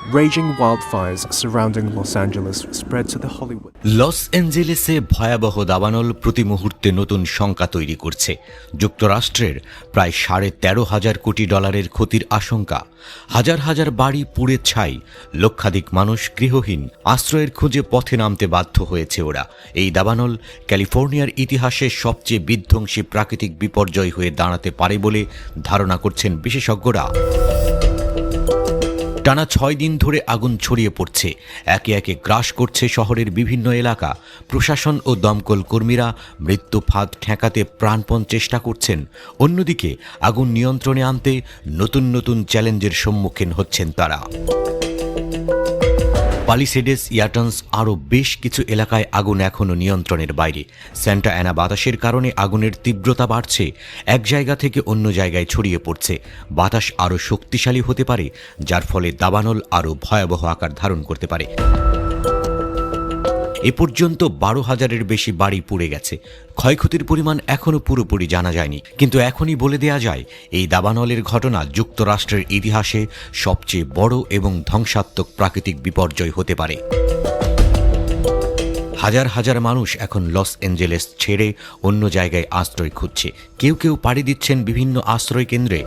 Raging wildfires surrounding Los Angeles spread to the Hollywood. লস অ্যাঞ্জেলেসে ভয়াবহ দাবানল প্রতি মুহূর্তে নতুন শঙ্কা তৈরি করছে। যুক্তরাষ্ট্রের প্রায় $13,500 কোটি ক্ষতির আশঙ্কা। হাজার হাজার বাড়ি পুড়ে ছাই, লক্ষাধিক মানুষ গৃহহীন, আশ্রয়ের খোঁজে পথে নামতে বাধ্য হয়েছে ওরা। এই দাবানল ক্যালিফোর্নিয়ার ইতিহাসে সবচেয়ে বিধ্বংসী প্রাকৃতিক বিপর্যয় হয়ে দাঁড়াতে পারে বলে ধারণা করছেন বিশেষজ্ঞরা। টানা 6 দিন ধরে আগুন ছড়িয়ে পড়ছে, একে একে গ্রাস করছে শহরের বিভিন্ন এলাকা। প্রশাসন ও দমকল কর্মীরা মৃত্যু ফাঁদ ঠেকাতে প্রাণপণ চেষ্টা করছেন। অন্যদিকে আগুন নিয়ন্ত্রণে আনতে নতুন নতুন চ্যালেঞ্জের সম্মুখীন হচ্ছেন তারা। পালিসেডেস, ইয়াটন্স আরও বেশ কিছু এলাকায় আগুন এখনও নিয়ন্ত্রণের বাইরে। স্যান্টা অ্যানা বাতাসের কারণে আগুনের তীব্রতা বাড়ছে, এক জায়গা থেকে অন্য জায়গায় ছড়িয়ে পড়ছে। বাতাস আরও শক্তিশালী হতে পারে, যার ফলে দাবানল আরও ভয়াবহ আকার ধারণ করতে পারে। এ পর্যন্ত 12,000-এর বেশি বাড়ি পুড়ে গেছে। ক্ষয়ক্ষতির পরিমাণ এখনও পুরোপুরি জানা যায়নি, কিন্তু এখনই বলে দেয়া যায় এই দাবানলের ঘটনা যুক্তরাষ্ট্রের ইতিহাসে সবচেয়ে বড় এবং ধ্বংসাত্মক প্রাকৃতিক বিপর্যয় হতে পারে। হাজার হাজার মানুষ এখন লস অ্যাঞ্জেলেস ছেড়ে অন্য জায়গায় আশ্রয় খুঁজছে। কেউ কেউ পাড়ি দিচ্ছেন বিভিন্ন আশ্রয় কেন্দ্রে।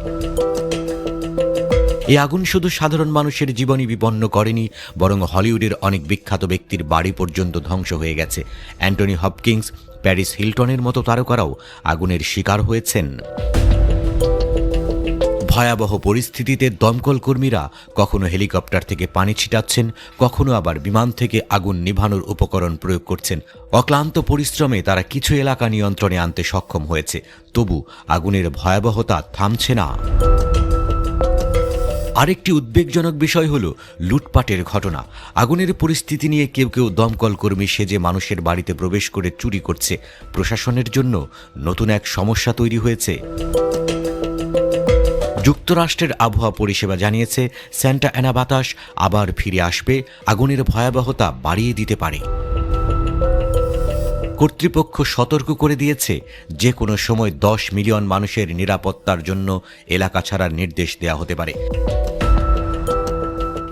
এই আগুন শুধু সাধারণ মানুষের জীবনই বিপন্ন করেনি, বরং হলিউডের অনেক বিখ্যাত ব্যক্তির বাড়ি পর্যন্ত ধ্বংস হয়ে গেছে। অ্যান্টনি হপকিন্স, প্যারিস হিলটনের মতো তারকারাও আগুনের শিকার হয়েছেন। ভয়াবহ পরিস্থিতিতে দমকল কর্মীরা কখনো হেলিকপ্টার থেকে পানি ছিটাচ্ছেন, কখনো আবার বিমান থেকে আগুন নিভানোর উপকরণ প্রয়োগ করছেন। অক্লান্ত পরিশ্রমে তারা কিছু এলাকা নিয়ন্ত্রণে আনতে সক্ষম হয়েছে, তবু আগুনের ভয়াবহতা থামছে না। আরেকটি উদ্বেগজনক বিষয় হল লুটপাটের ঘটনা। আগুনের পরিস্থিতি নিয়ে কেউ কেউ দমকল কর্মী সেজে মানুষের বাড়িতে প্রবেশ করে চুরি করছে। প্রশাসনের জন্য নতুন এক সমস্যা তৈরি হয়েছে। যুক্তরাষ্ট্রের আবহাওয়া পরিষেবা জানিয়েছে স্যান্টা অ্যানা বাতাস আবার ফিরে আসবে, আগুনের ভয়াবহতা বাড়িয়ে দিতে পারে। কর্তৃপক্ষ সতর্ক করে দিয়েছে যে কোনো সময় 10 মিলিয়ন মানুষের নিরাপত্তার জন্য এলাকা ছাড়ার নির্দেশ দেওয়া হতে পারে।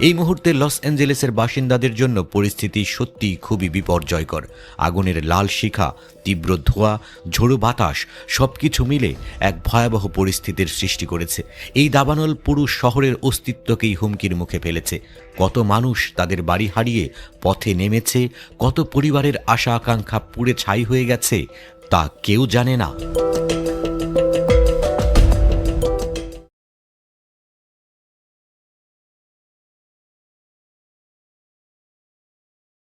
এই মুহূর্তে লস অ্যাঞ্জেলেসের বাসিন্দাদের জন্য পরিস্থিতি সত্যিই খুবই বিপর্যয়কর। আগুনের লাল শিখা, তীব্র ধোঁয়া, ঝোড়ো বাতাস সবকিছু মিলে এক ভয়াবহ পরিস্থিতির সৃষ্টি করেছে। এই দাবানল পুরো শহরের অস্তিত্বকেই হুমকির মুখে ফেলেছে। কত মানুষ তাদের বাড়ি হারিয়ে পথে নেমেছে, কত পরিবারের আশা আকাঙ্ক্ষা পুড়ে ছাই হয়ে গেছে, তা কেউ জানে না।